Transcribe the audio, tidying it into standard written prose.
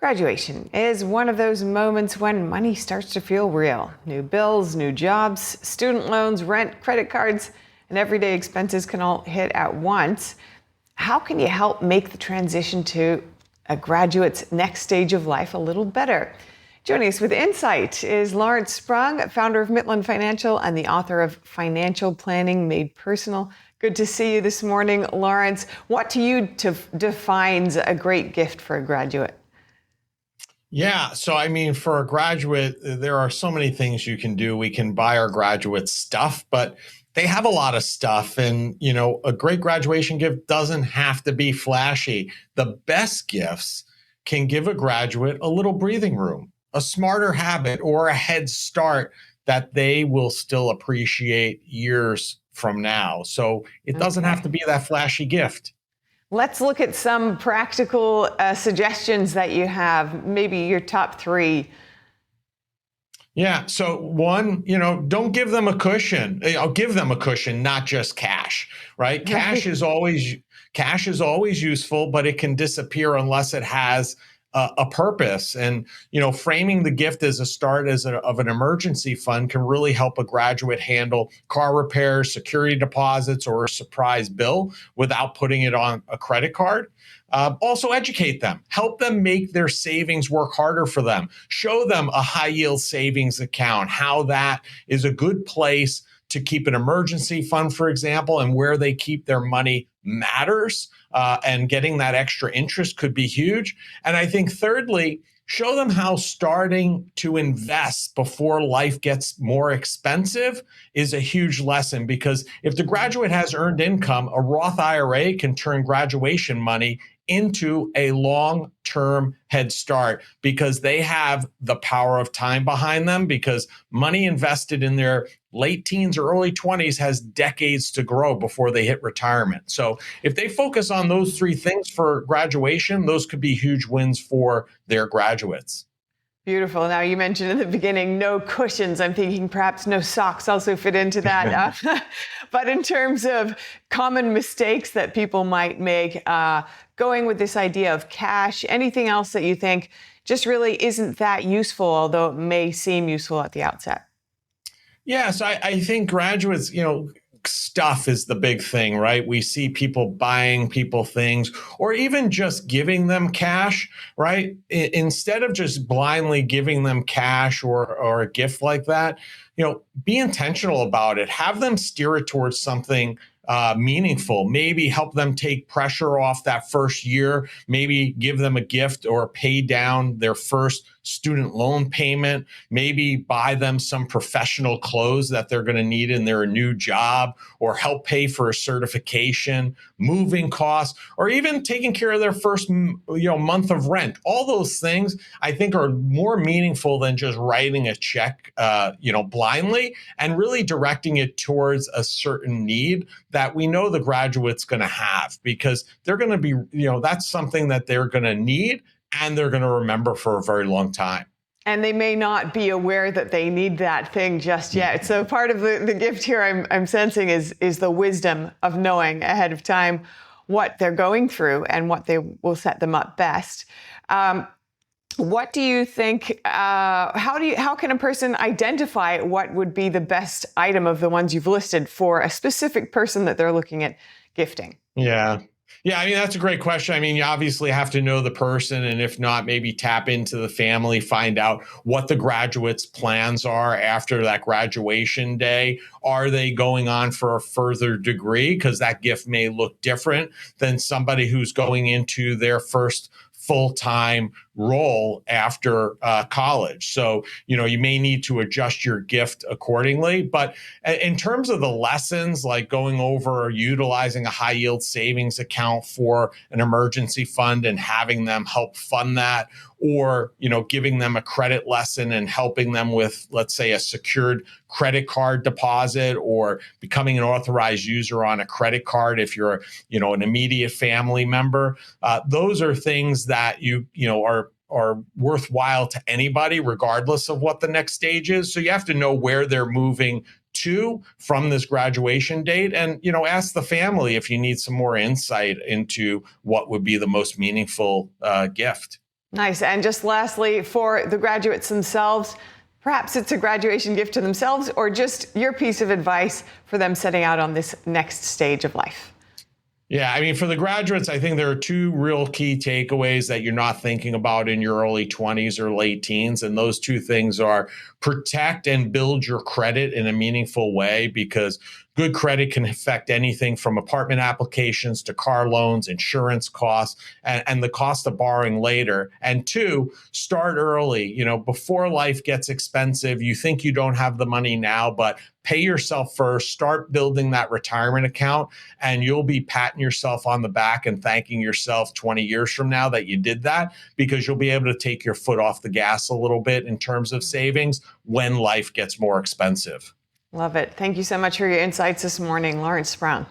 Graduation is one of those moments when money starts to feel real. New bills, new jobs, student loans, rent, credit cards, and everyday expenses can all hit at once. How can you help make the transition to a graduate's next stage of life a little better? Joining us with insight is Larry Sprung, founder of Mitlin Financial and the author of Financial Planning Made Personal. Good to see you this morning, Lawrence. What to you defines a great gift for a graduate? Yeah. So, for a graduate, there are so many things you can do. We can buy our graduates stuff, but they have a lot of stuff. And, a great graduation gift doesn't have to be flashy. The best gifts can give a graduate a little breathing room, a smarter habit, or a head start that they will still appreciate years from now. So it doesn't have to be that flashy gift. Let's look at some practical suggestions that you have, maybe your top three. Yeah. So one, don't give them a cushion. I'll give them a cushion, not just cash, right? Cash is always useful, but it can disappear unless it has a purpose. And, framing the gift as a start of an emergency fund can really help a graduate handle car repairs, security deposits, or a surprise bill without putting it on a credit card. Also educate them, help them make their savings work harder for them, show them a high yield savings account, how that is a good place to keep an emergency fund, for example, and where they keep their money matters. And getting that extra interest could be huge. And I think thirdly, show them how starting to invest before life gets more expensive is a huge lesson, because if the graduate has earned income, a Roth IRA can turn graduation money into a long-term head start because they have the power of time behind them, because money invested in their late teens or early 20s has decades to grow before they hit retirement. So if they focus on those three things for graduation, those could be huge wins for their graduates. Beautiful. Now, you mentioned in the beginning, no cushions. I'm thinking perhaps no socks also fit into that. But in terms of common mistakes that people might make, going with this idea of cash, anything else that you think just really isn't that useful, although it may seem useful at the outset? Yeah, so I think graduates, stuff is the big thing, right? We see people buying people things or even just giving them cash, right? Instead of just blindly giving them cash or a gift like that, be intentional about it. Have them steer it towards something meaningful. Maybe help them take pressure off that first year. Maybe give them a gift or pay down their first student loan payment. Maybe buy them some professional clothes that they're going to need in their new job, or help pay for a certification, moving costs, or even taking care of their first month of rent. All those things I think are more meaningful than just writing a check blindly, and really directing it towards a certain need that we know the graduate's going to have, because they're going to be, that's something that they're going to need and they're going to remember for a very long time. And they may not be aware that they need that thing just yet. So part of the gift here I'm sensing is the wisdom of knowing ahead of time what they're going through and what they will set them up best. What do you think, how can a person identify what would be the best item of the ones you've listed for a specific person that they're looking at gifting? Yeah, that's a great question. You obviously have to know the person, and if not, maybe tap into the family, find out what the graduate's plans are after that graduation day. Are they going on for a further degree? Because that gift may look different than somebody who's going into their first full-time role after college. So, you may need to adjust your gift accordingly. But in terms of the lessons, like going over utilizing a high yield savings account for an emergency fund and having them help fund that, or, giving them a credit lesson and helping them with, let's say, a secured credit card deposit, or becoming an authorized user on a credit card if you're, an immediate family member. Those are things that are worthwhile to anybody, regardless of what the next stage is. So you have to know where they're moving to from this graduation date, and ask the family if you need some more insight into what would be the most meaningful gift. Nice. And just lastly, for the graduates themselves, perhaps it's a graduation gift to themselves or just your piece of advice for them setting out on this next stage of life. Yeah, I mean, for the graduates, I think there are two real key takeaways that you're not thinking about in your early 20s or late teens. And those two things are protect and build your credit in a meaningful way, because good credit can affect anything from apartment applications to car loans, insurance costs, and the cost of borrowing later. And two, start early. Before life gets expensive, you think you don't have the money now, but pay yourself first, start building that retirement account, and you'll be patting yourself on the back and thanking yourself 20 years from now that you did that, because you'll be able to take your foot off the gas a little bit in terms of savings when life gets more expensive. Love it. Thank you so much for your insights this morning, Larry Sprung.